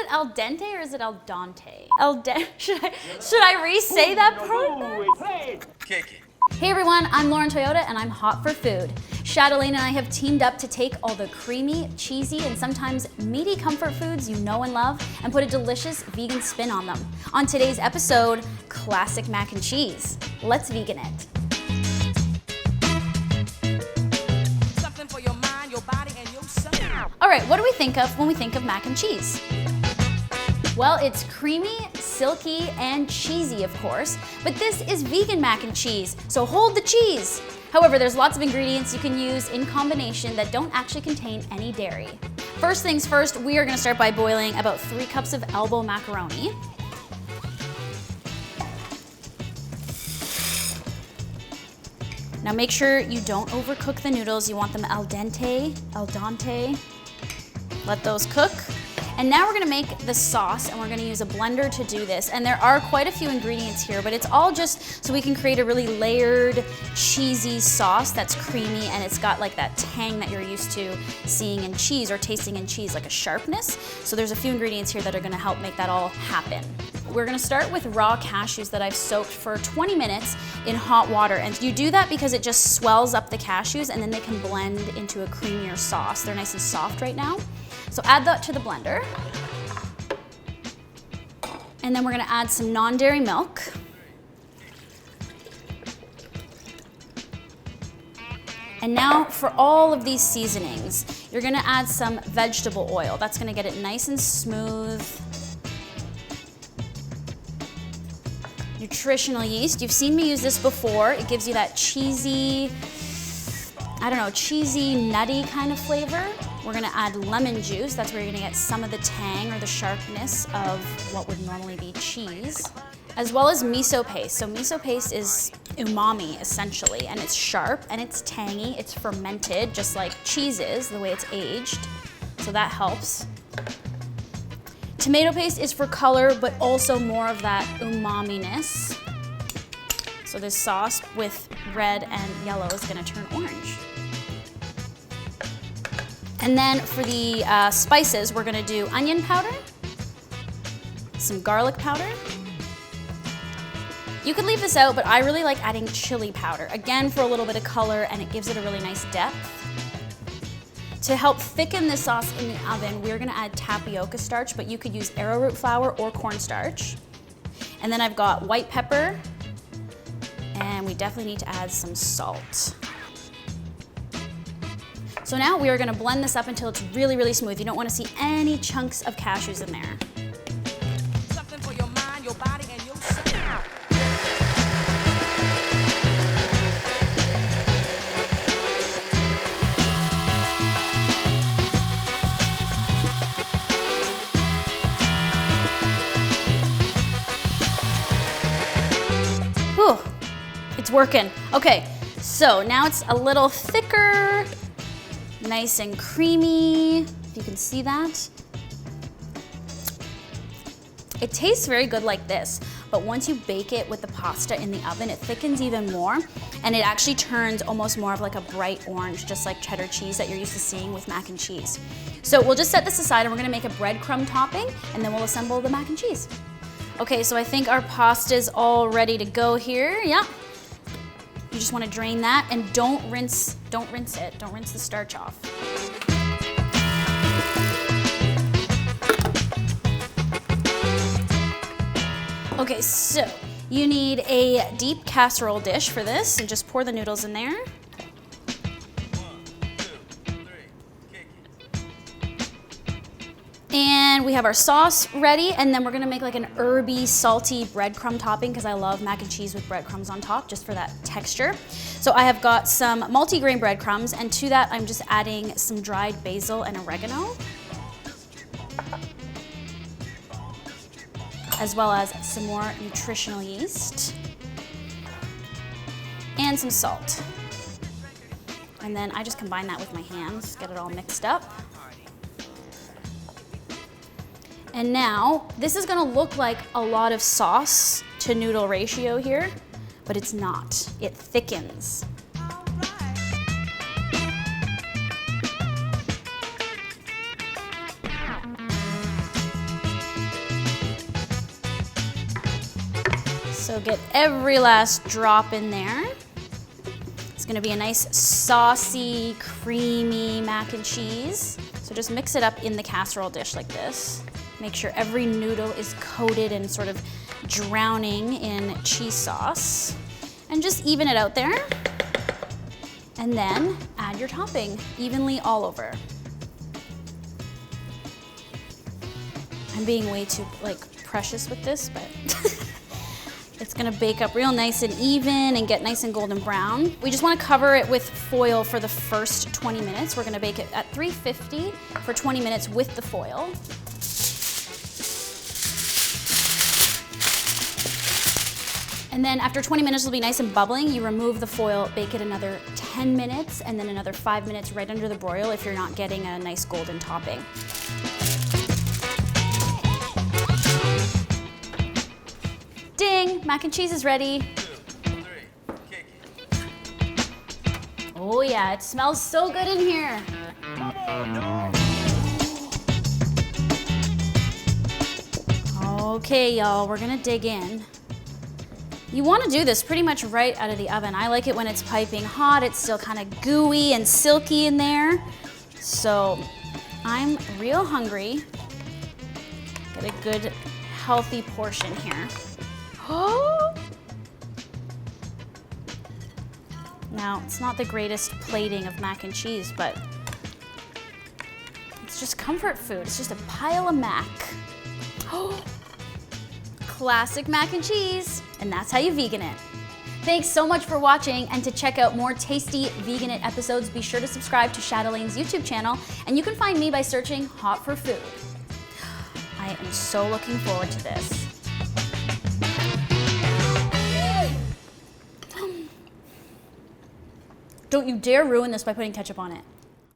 al dente or is it al dente? Should I re-say that part? Kick it. Hey everyone, I'm Lauren Toyota and I'm hot for food. Chatelaine and I have teamed up to take all the creamy, cheesy, and sometimes meaty comfort foods you know and love and put a delicious vegan spin on them. On today's episode, classic mac and cheese. Let's vegan it. Something for your mind, your body, and your soul. All right, what do we think of when we think of mac and cheese? Well, it's creamy, silky, and cheesy, of course, but this is vegan mac and cheese, so hold the cheese. However, there's lots of ingredients you can use in combination that don't actually contain any dairy. First things first, we are gonna start by boiling about 3 cups of elbow macaroni. Now make sure you don't overcook the noodles. You want them al dente. Let those cook. And now we're gonna make the sauce, and we're gonna use a blender to do this. And there are quite a few ingredients here, but it's all just so we can create a really layered, cheesy sauce that's creamy, and it's got like that tang that you're used to seeing in cheese or tasting in cheese, like a sharpness. So there's a few ingredients here that are gonna help make that all happen. We're gonna start with raw cashews that I've soaked for 20 minutes in hot water. And you do that because it just swells up the cashews and then they can blend into a creamier sauce. They're nice and soft right now. So add that to the blender. And then we're gonna add some non-dairy milk. And now for all of these seasonings, you're gonna add some vegetable oil. That's gonna get it nice and smooth. Nutritional yeast, you've seen me use this before. It gives you that cheesy, cheesy, nutty kind of flavor. We're gonna add lemon juice. That's where you're gonna get some of the tang or the sharpness of what would normally be cheese, as well as miso paste. So miso paste is umami essentially, and it's sharp and it's tangy. It's fermented just like cheese is, the way it's aged. So that helps. Tomato paste is for color, but also more of that umami-ness. So this sauce with red and yellow is gonna turn orange. And then for the spices, we're gonna do onion powder, some garlic powder. You could leave this out, but I really like adding chili powder, again for a little bit of color, and it gives it a really nice depth. To help thicken the sauce in the oven, we're gonna add tapioca starch, but you could use arrowroot flour or cornstarch. And then I've got white pepper, and we definitely need to add some salt. So now we are gonna blend this up until it's really, really smooth. You don't wanna see any chunks of cashews in there. Something for your mind, your body, and your soul. Whew, it's working. Okay, so now it's a little thicker, nice and creamy, if you can see that. It tastes very good like this, but once you bake it with the pasta in the oven, it thickens even more, and it actually turns almost more of like a bright orange, just like cheddar cheese that you're used to seeing with mac and cheese. So we'll just set this aside and we're gonna make a breadcrumb topping, and then we'll assemble the mac and cheese. Okay, so I think our pasta's all ready to go here, yeah. You just want to drain that, and don't rinse the starch off. Okay, so you need a deep casserole dish for this, and just pour the noodles in there. And we have our sauce ready, and then we're gonna make like an herby, salty breadcrumb topping because I love mac and cheese with breadcrumbs on top, just for that texture. So I have got some multigrain breadcrumbs, and to that I'm just adding some dried basil and oregano, as well as some more nutritional yeast, and some salt. And then I just combine that with my hands, get it all mixed up. And now, this is gonna look like a lot of sauce to noodle ratio here, but it's not. It thickens. So get every last drop in there. It's gonna be a nice saucy, creamy mac and cheese. So just mix it up in the casserole dish like this. Make sure every noodle is coated and sort of drowning in cheese sauce. And just even it out there. And then add your topping evenly all over. I'm being way too precious with this, but it's gonna bake up real nice and even and get nice and golden brown. We just wanna cover it with foil for the first 20 minutes. We're gonna bake it at 350 for 20 minutes with the foil. And then after 20 minutes it'll be nice and bubbling. You remove the foil, bake it another 10 minutes, and then another 5 minutes right under the broil if you're not getting a nice golden topping. Ding, mac and cheese is ready. 2, 3, kick it. Oh yeah, it smells so good in here. Okay, y'all, we're gonna dig in. You want to do this pretty much right out of the oven. I like it when it's piping hot. It's still kind of gooey and silky in there. So I'm real hungry. Get a good healthy portion here. Oh! Now, it's not the greatest plating of mac and cheese, but it's just comfort food. It's just a pile of mac. Oh! Classic mac and cheese. And that's how you vegan it. Thanks so much for watching, and to check out more tasty Vegan It episodes, be sure to subscribe to Chatelaine's YouTube channel, and you can find me by searching Hot for Food. I am so looking forward to this. Don't you dare ruin this by putting ketchup on it.